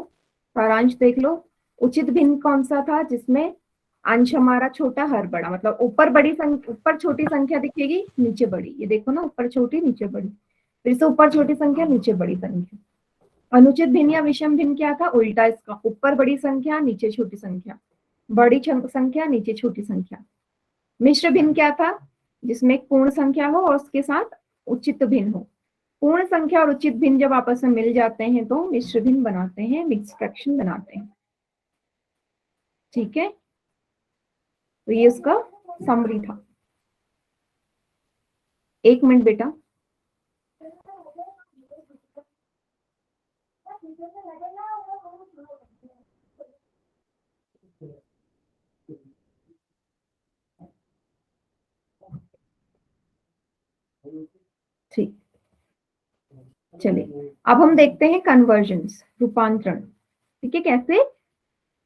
सारांश देख लो। उचित भिन्न कौन सा था जिसमें अंश हमारा छोटा हर बड़ा, मतलब ऊपर छोटी संख्या दिखेगी नीचे बड़ी, ये देखो ना, ऊपर छोटी नीचे बड़ी, फिर से ऊपर छोटी संख्या नीचे बड़ी संख्या। अनुचित भिन्न या विषम भिन्न क्या था? उल्टा इसका, ऊपर बड़ी संख्या नीचे छोटी संख्या, बड़ी संख्या नीचे छोटी संख्या। मिश्र भिन्न क्या था? जिसमें एक पूर्ण संख्या हो और उसके साथ उचित भिन्न हो। पूर्ण संख्या और उचित भिन्न जब आपस में मिल जाते हैं तो मिश्र भिन्न बनाते हैं, मिक्स फ्रैक्शन बनाते हैं। ठीक है, तो ये उसका समरी था। 1 मिनट बेटा। ठीक, चलिए अब हम देखते हैं कन्वर्जन्स, रूपांतरण। ठीक है, कैसे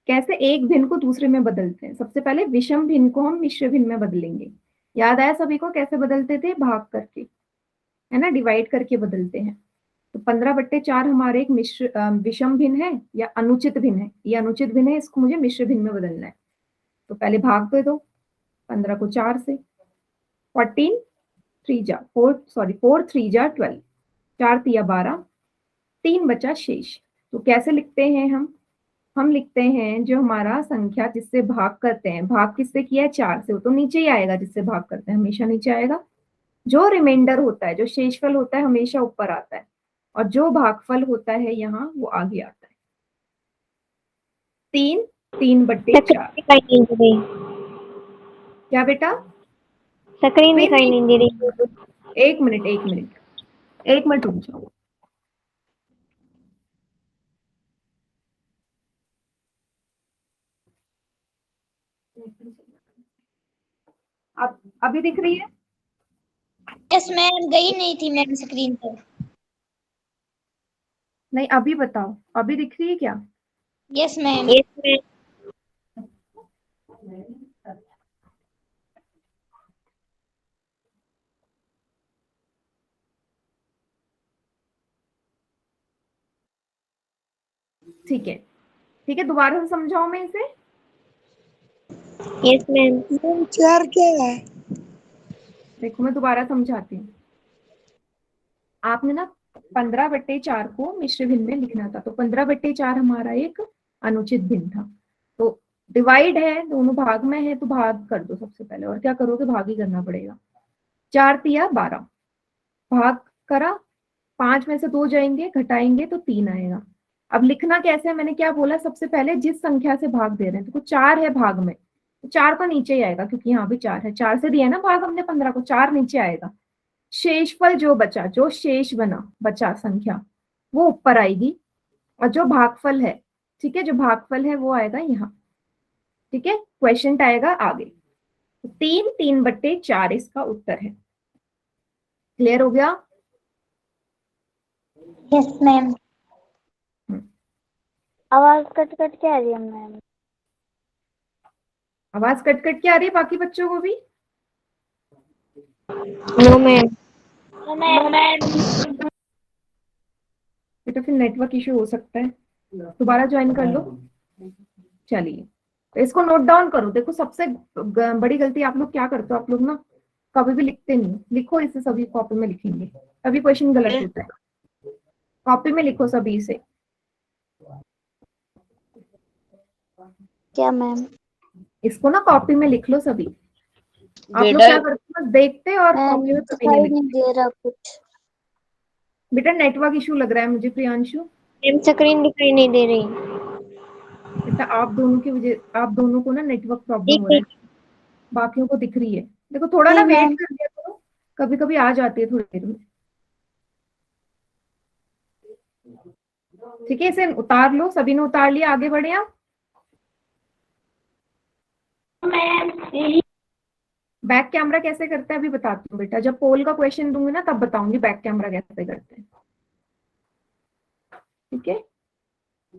कैसे एक भिन्न को दूसरे में बदलते हैं। सबसे पहले विषम भिन्न को हम मिश्र भिन्न में बदलेंगे। याद आया सभी को कैसे बदलते थे? भाग करके, है ना, डिवाइड करके बदलते हैं। तो 15/4 हमारे एक विषम भिन्न है या अनुचित भिन्न है? ये अनुचित भिन्न है, इसको मुझे मिश्र भिन्न में बदलना है। तो पहले भाग दे दो 15 को 4 से। 14 3 जा 4 3 जा 12, 4 तिया 12, 3 बचा शेष। तो कैसे लिखते हैं हम लिखते हैं जो हमारा संख्या जिससे भाग करते हैं, भाग किससे किया है? 4 से, वो तो नीचे ही आएगा, जिससे भाग करते हैं हमेशा नीचे आएगा। जो रिमाइंडर होता है, जो शेषफल होता है, हमेशा ऊपर आता है, और जो भागफल होता है यहाँ वो आगे आता है। 3/4। क्या बेटा? स्क्रीन दिखाई नहीं दे रही। एक मिनट रुक जाओ। अब अभी दिख रही है? यस मैम, गई नहीं थी मैम स्क्रीन पर। नहीं, अभी बताओ, अभी दिख रही है क्या? Yes ma'am. ठीक है, दोबारा से समझाओ मैं इसे। Yes ma'am. 4 क्या है? देखो मैं दोबारा समझाती हूँ। आपने ना 15/4 को मिश्र भिन्न में लिखना था, तो 15/4 हमारा एक अनुचित भिन्न था। तो डिवाइड है, दोनों भाग में है, तो भाग कर दो सबसे पहले। और क्या करोगे? भाग ही करना पड़ेगा। 4 तिया 12, भाग करा, 5 में से 2 जाएंगे, घटाएंगे तो 3 आएगा। अब लिखना कैसे है? मैंने क्या बोला? सबसे पहले जिस संख्या से भाग दे रहे हैं, तो 4 है भाग में, तो 4 तो नीचे ही आएगा क्योंकि यहाँ भी 4 है। 4 से दिया है ना भाग हमने 15 को, 4 नीचे आएगा। शेषफल जो बचा, जो शेष बचा संख्या, वो ऊपर आएगी, और जो भागफल है, ठीक है, जो भागफल है वो आएगा यहाँ। ठीक है, क्वेश्चन आएगा आगे। 3/4 इसका उत्तर है। क्लियर हो गया? Yes ma'am. आवाज कट कट के आ रही है मैम। आवाज कट कट के आ रही है बाकी बच्चों को भी? No ma'am. बेटा फिर नेटवर्क इश्यू हो सकता है, दोबारा ज्वाइन कर लो। चलिए, तो इसको नोट डाउन करो। देखो सबसे बड़ी गलती आप लोग क्या करते हो, आप लोग ना कभी भी लिखते नहीं। लिखो इसे, सभी कॉपी में लिखेंगे, तभी क्वेश्चन गलत होता है। कॉपी में लिखो सभी इसे। क्या मैम? इसको ना कॉपी में लिख लो सभी। आप लोग बेटा क्या करते हो, बस देखते और मैम कॉपी में कभी नहीं दिखाई लिखते। नहीं दे रहा कुछ। बेटा नेटवर्क इशू लग रहा है मुझे प्रियांशु। मैम स्क्रीन दिखाई नहीं दे रही। बेटा आप दोनों की वजह, आप दोनों को ना नेटवर्क प्रॉब्लम एक हो रहा है, मिनट। बाकियों को दिख रही है। देखो थोड़ा ना नहीं वेट मैम। कर लिया करो, कभी कभी आ जाती है थोड़ी देर में। ठीक है, इसे उतार लो। सभी ने उतार लिया, आगे बढ़े आप। बैक कैमरा कैसे करते हैं अभी बताती हूँ बेटा, जब पोल का क्वेश्चन दूंगी ना तब बताऊंगी बैक कैमरा कैसे करते हैं। ठीक है,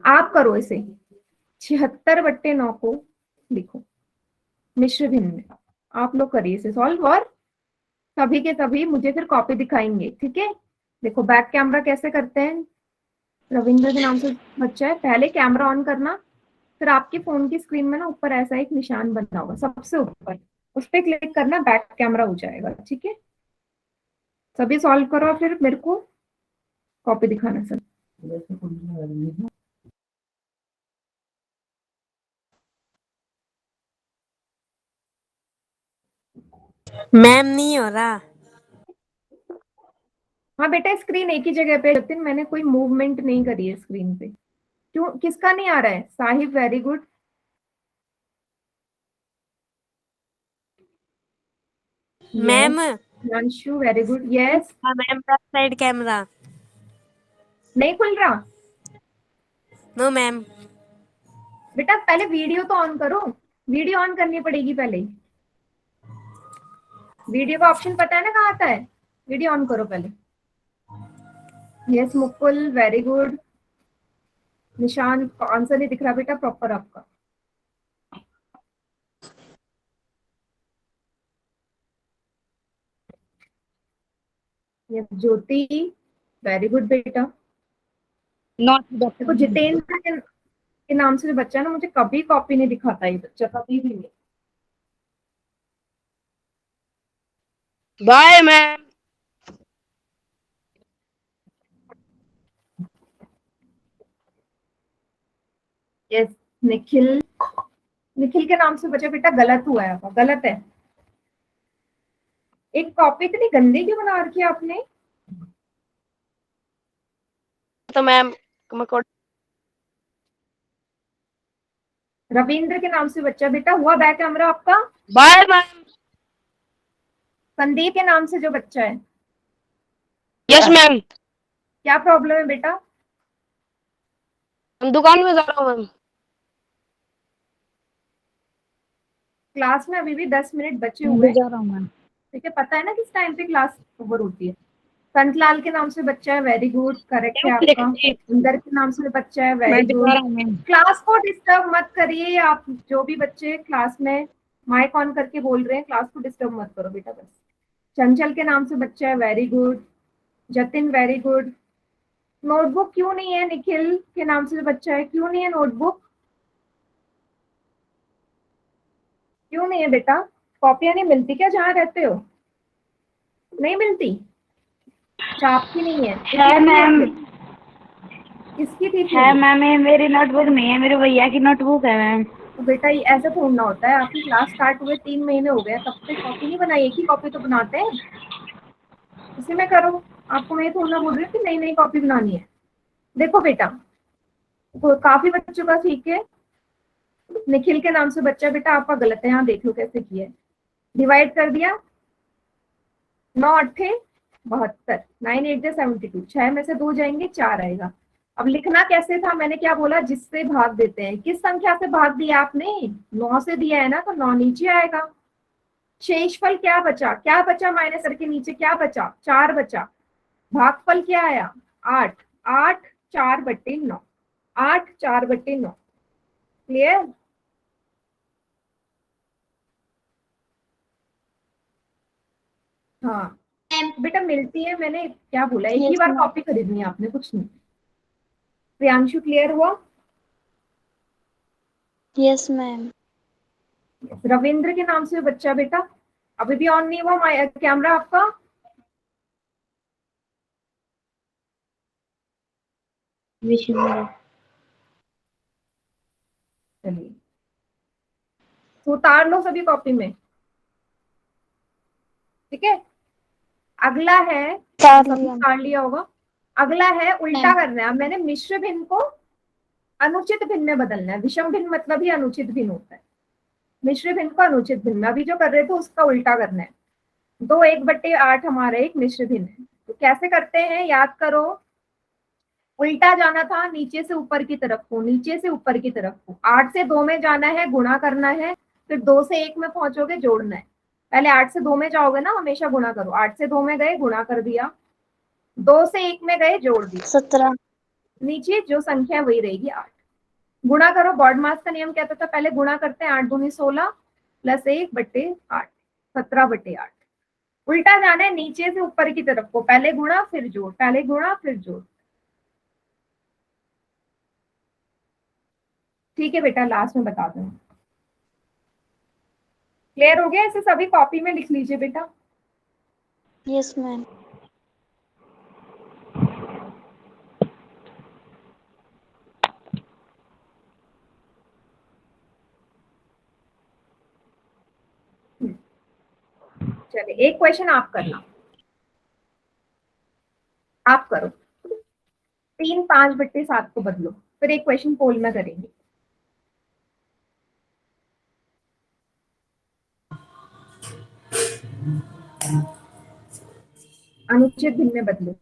आप करो इसे। 76/9 को लिखो मिश्र भिन्न में। आप लोग करिए इसे सॉल्व, और सभी के सभी मुझे फिर कॉपी दिखाएंगे। ठीक है, देखो बैक कैमरा कैसे करते हैं। रविंद्र के नाम से बच्चा है, पहले कैमरा ऑन करना, फिर आपके फोन की स्क्रीन में ना ऊपर ऐसा एक निशान बना होगा सबसे ऊपर, उस पर क्लिक करना, बैक कैमरा हो जाएगा। ठीक है, सभी सॉल्व करो, फिर मेरे को कॉपी दिखाना सर। मैम नहीं हो रहा। हाँ बेटा, स्क्रीन एक ही जगह पे जतिन, मैंने कोई मूवमेंट नहीं करी है स्क्रीन पे। क्यों, किसका नहीं आ रहा है? Sahib very good. Ma'am Anshu very good. Yes, ma'am back side camera. नहीं खुल रहा नो मैम। बेटा, पहले वीडियो तो ऑन करो। वीडियो ऑन करनी पड़ेगी पहले। वीडियो का ऑप्शन पता है ना कहाँ आता है? वीडियो ऑन करो पहले। Yes Mukul very good. निशान आंसर नहीं दिख रहा बेटा प्रॉपर आपका। यस ज्योति वेरी गुड बेटा। नॉट देखो जितेंद्र के नाम से जो बच्चा है ना, मुझे कभी कॉपी नहीं दिखाता ये बच्चा, कभी भी नहीं। Bye ma'am. Yes Nikhil, Nikhil के नाम से बच्चा बेटा गलत हुआ है आपका, गलत है। एक कॉपी इतनी गंदी क्यों बना रखी है आपने? तो मैम मैं रविंद्र के नाम से बच्चा बेटा हुआ बैक कैमरा आपका। Bye ma'am. संदीप के नाम से जो बच्चा है, यस मैम। क्या प्रॉब्लम है बेटा? हम दुकान में जा रहा हूँ मैम। क्लास में अभी भी 10 मिनट बचे हुए हैं। जा रहा हूँ मैम। ठीक है, पता है ना किस टाइम पे क्लास ओवर होती है। संतलाल के नाम से बच्चा है, वेरी गुड, करेक्ट है आपका। इंदर के नाम से बच्चा है, वेरी गुड। क्लास को डिस्टर्ब मत करिए आप, जो भी बच्चे क्लास में माइक ऑन करके बोल रहे हैं, क्लास को डिस्टर्ब मत करो बेटा बस। चंचल के नाम से बच्चा है, very good. Jatin very good. Notebook क्यों नहीं है? निखिल के नाम से बच्चा है, क्यों नहीं है नोटबुक? क्यों नहीं है बेटा? कॉपियां नहीं मिलती क्या जहाँ रहते हो? नहीं मिलती? अच्छा आपकी नहीं है तो है मैम। किसकी थी है फिर? मैम, ये मेरी नोटबुक नहीं है, मेरे भैया की नोटबुक है मैम। तो बेटा ये ऐसा थोड़ा होता है, आपकी क्लास स्टार्ट हुए 3 महीने हो गए, तब तक कॉपी नहीं बनाई, एक ही कॉपी तो बनाते हैं। इसी में करो। आपको मैं थोड़ा बोल रही हूँ कि नई नई कॉपी बनानी है। देखो बेटा, काफी बच्चों का ठीक है। निखिल के नाम से बच्चा बेटा आपका गलत है, यहाँ देख लो कैसे किया है। डिवाइड कर दिया, 9×8 = 72, 9×8 = 72, 6 में से 2 जाएंगे, 4 आएगा। अब लिखना कैसे था, मैंने क्या बोला, जिससे भाग देते हैं। किस संख्या से भाग दिया आपने? 9 से दिया है ना, तो 9 नीचे आएगा। शेषफल क्या बचा? क्या बचा माइनस करके नीचे क्या बचा? 4 बचा। भागफल क्या आया? 8। 8 4/9, 8 4/9। क्लियर? हाँ बेटा मिलती है, मैंने क्या बोला, एक ही Yes, बार ma'am. कॉपी खरीदनी है आपने, कुछ नहीं। प्रियांशु क्लियर हुआ? Yes ma'am. रविंद्र के नाम से बच्चा बेटा, अभी भी ऑन नहीं हुआ कैमरा आपका? चलिए तो उतार लो सभी कॉपी में, ठीक है। अगला है, उतार सबने लिया। उतार लिया होगा। अगला है उल्टा मैम। करना है। अब मैंने मिश्र भिन्न को अनुचित भिन्न में बदलना है। विषम भिन्न मतलब ही अनुचित भिन्न होता है, मिश्र भिन्न को अनुचित भिन्न में। अभी जो कर रहे थे उसका उल्टा करना है। 2/1/8 हमारा एक मिश्र भिन्न है। तो कैसे करते हैं, याद करो। उल्टा जाना था, नीचे से ऊपर की तरफ को, नीचे से ऊपर की तरफ को। 8 से 2 में जाना है, गुणा करना है। फिर 2 से 1 में पहुंचोगे, जोड़ना है। पहले 8 से 2 में जाओगे ना, हमेशा गुणा करो। 8 से 2 में गए, गुणा कर दिया। 2 से 1 में गए, जोड़ दिया। 17। नीचे जो संख्या वही रहेगी 8। गुणा करो। बॉडमास का नियम कहता था पहले गुणा करते हैं। 8 दूनी 16 प्लस 1/8, 17/8। उल्टा जाना है, नीचे से ऊपर की तरफ को। पहले गुणा फिर जोड़, पहले गुणा फिर जोड़। ठीक है बेटा, लास्ट में बता दूंगा। क्लियर हो गया? इसे सभी कॉपी में लिख लीजिए बेटा। Yes ma'am. चलिए एक क्वेश्चन आप करना, आप करो। 3 5/7 को बदलो, फिर एक क्वेश्चन पोल में करेंगे। अनुचित भिन्न में बदलो।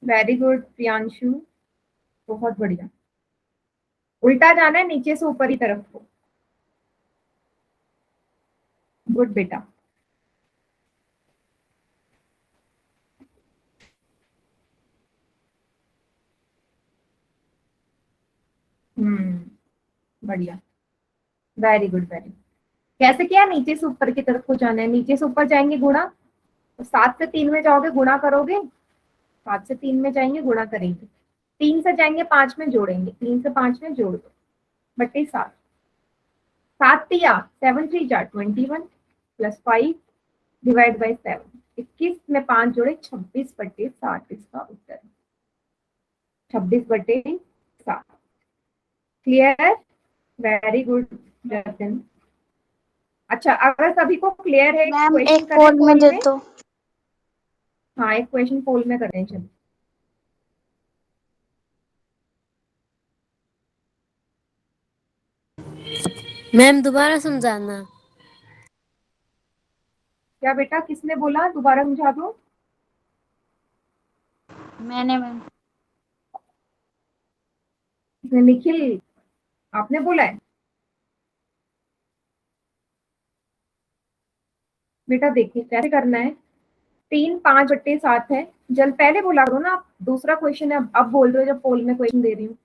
वेरी गुड प्रियांशु, बहुत बढ़िया। उल्टा जाना है, नीचे से ऊपर की तरफ को। गुड बेटा। बढ़िया, वेरी गुड वेरी। कैसे किया? नीचे से ऊपर की तरफ को जाना है। नीचे से ऊपर जाएंगे, गुणा। तो 7 से 3 में जाओगे, गुणा करोगे। 7 से 3 में जाएंगे, गुणा करेंगे। 3 से जाएंगे 5 में, जोड़ेंगे। 3 से 5 में जोड़ दो, बटे 7। 7 तिया 7 3 जा 21 प्लस 5 डिवाइड बाई 7। 21 में 5 जोड़े, 26/7 इसका उत्तर। 26/7। क्लियर? Very good Jatin. अच्छा, अगर सभी को क्लियर है, मैम क्वेश्चन एक करें पोल में पोल दे में। दो। हाँ, एक क्वेश्चन पोल में करें। चलो मैम दोबारा समझाना। क्या बेटा, किसने बोला दोबारा समझा दो? मैंने मैम। निखिल, आपने बोला है? बेटा देखिए कैसे करना है। 3 5/7 है। जल पहले बोला करो ना आप, दूसरा क्वेश्चन है। अब बोल रहे हो जब पोल में क्वेश्चन दे रही हूँ।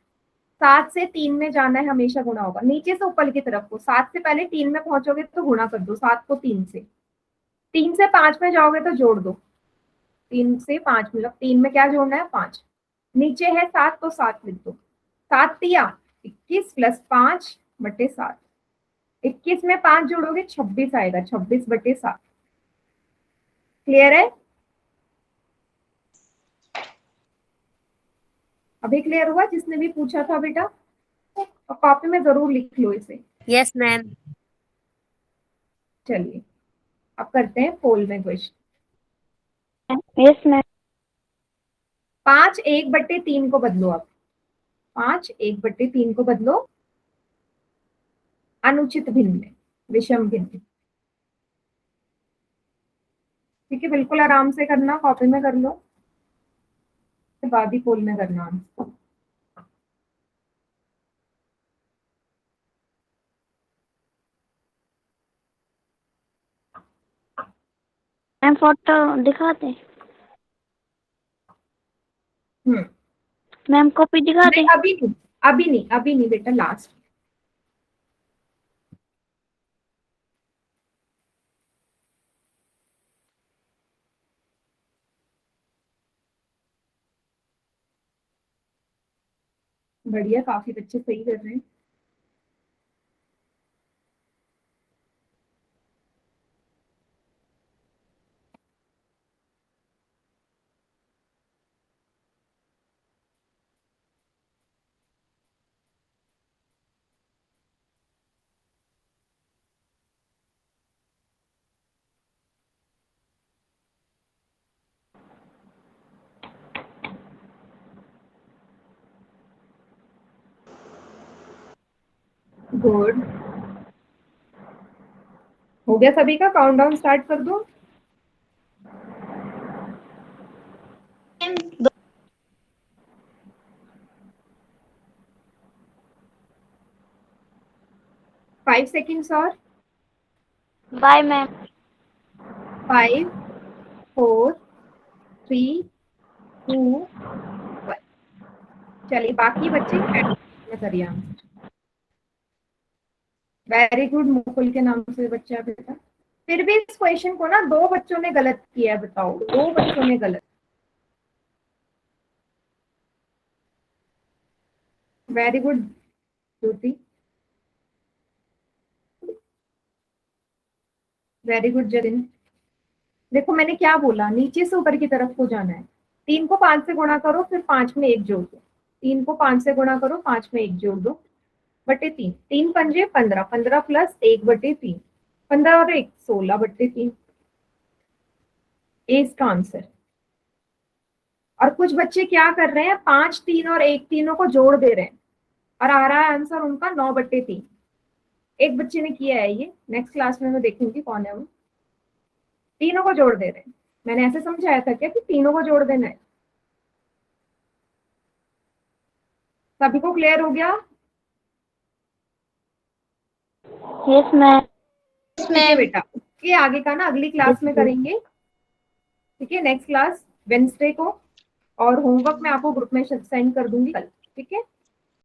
7 से 3 में जाना है, हमेशा गुणा होगा। नीचे से ऊपर की तरफ को। 7 से पहले 3 में पहुंचोगे तो गुणा कर दो, 7 को 3 से। 3 से 5 में जाओगे तो जोड़ दो। 3 से 5 मतलब 3 में क्या जोड़ना है? 5। नीचे है 7 तो 7 लिख दो। 7 तिया 21 प्लस 5/7। 21 में 5 जोड़ोगे, 26 आएगा। 26/7। क्लियर है? अभी क्लियर हुआ? जिसने भी पूछा था बेटा, और कॉपी में जरूर लिख लो इसे। Yes ma'am. चलिए अब करते हैं पोल में क्वेश्चन। Yes ma'am. 5 1/3 को बदलो। अब 5 1/3 को बदलो अनुचित भिन्न में, विषम भिन्न। ठीक है, बिल्कुल आराम से करना, कॉपी में कर लो, उसके बाद ही पोल में करना। मैम फोटो दिखाते। मैम कॉपी दिखाते। नहीं अभी नहीं, अभी नहीं, अभी नहीं बेटा, लास्ट। बढ़िया, काफी बच्चे सही कर रहे हैं। गुड, हो गया सभी का? काउंटडाउन स्टार्ट कर दो। फाइव सेकेंड्स और। Bye ma'am. 5 4 3 2 1। चलिए बाकी बच्चे में करिए आंसर। वेरी गुड, मुकुल के नाम से बच्चा बेटा। फिर भी इस क्वेश्चन को ना 2 बच्चों ने गलत किया है, बताओ 2 बच्चों ने गलत। वेरी गुड ज्योति, वेरी गुड जतिन। देखो मैंने क्या बोला, नीचे से ऊपर की तरफ को जाना है। 3 को 5 से गुणा करो, फिर 5 में 1 जोड़ दो। 3 को 5 से गुणा करो, 5 में 1 जोड़ दो, बटे 3। 3 पंजे 15, 15 प्लस 1 बटे 3, 15 और 1 16 बटे 3। ए इसका आंसर। और कुछ बच्चे क्या कर रहे हैं, 5 3 और 1 तीनों को जोड़ दे रहे हैं और आ रहा है आंसर उनका 9 बटे 3। एक बच्चे ने किया है ये, नेक्स्ट क्लास में मैं देखूंगी कौन है वो। तीनों को जोड़ दे रहे हैं। मैंने ऐसे समझाया था क्या कि तीनों को जोड़ देना है? सभी को क्लियर हो गया? Yes ma'am. ठीक है बेटा, ये आगे का ना अगली क्लास में करेंगे। ठीक है, नेक्स्ट क्लास वेडनेसडे को। और होमवर्क मैं आपको ग्रुप में सेंड कर दूंगी कल। ठीक है।